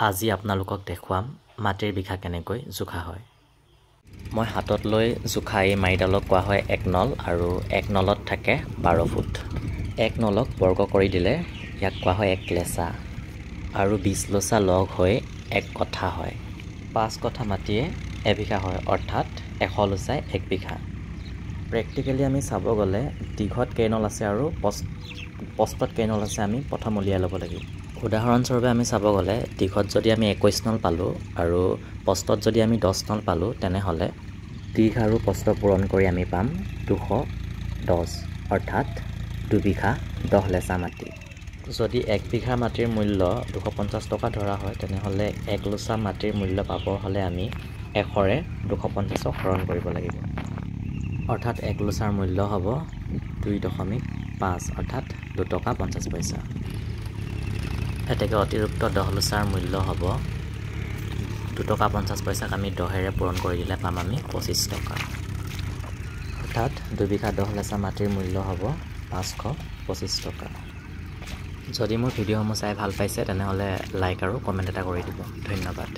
আজি আপোনালোকক দেখুৱাম মাটিৰ বিঘা কেনেকৈ জোখা হয়। মই হাতত লৈ জোখা এই মাৰিডালক কোৱা হয় 1 নল আৰু 1 নলত থাকে 12 ফুট। 1 নলক বৰ্গ কৰি দিলে ইয়াক কোৱা হয় 1 লেচা আৰু 20 লোচা লগ হৈ 1 কঠা হয়। 5 কঠা মাটিয়ে এবিঘা হয়, অৰ্থাৎ 100 লোচাই 1 বিঘা। প্ৰেক্টিকেলি আমি চাব গ'লে দীঘত কেইনল আছে আৰু পষ্টত কেইনল আছে আমি প্ৰথম উলিয়াই ল'ব লাগিব। উদাহৰণস্বৰূপে আমি চাব গ'লে দীঘত যদি আমি 21 নল পালোঁ আৰু পষ্টত যদি আমি 10 নল পালোঁ, তেনেহ'লে দীঘ আৰু পষ্ট পূৰণ কৰি আমি পাম 210, অৰ্থাৎ 2 বিঘা 10 লেচা মাটি। যদি 1 বিঘা মাটিৰ মূল্য 250 টকা ধৰা হয়, তেনেহ'লে 1 লোচা মাটিৰ মূল্য পাব হ'লে আমি 100ৰে 250ক হৰণ কৰিব লাগিব, অৰ্থাৎ 1 লোচাৰ মূল্য হ'ব 2.5, অৰ্থাৎ 2 টকা 50 পইচা। এতেকে অতিৰিক্ত 10 লোচাৰ মূল্য হ'ব 2 টকা 50 পইচাক আমি 10ৰে পূৰণ কৰি দিলে পাম আমি 25 টকা, অৰ্থাৎ 2 বিঘা 10 লেচা মাটিৰ মূল্য হ'ব 525 টকা। যদি মোৰ ভিডিঅ'সমূহ চাই ভাল পাইছে তেনেহ'লে লাইক আৰু কমেণ্ট এটা কৰি দিব। ধন্যবাদ।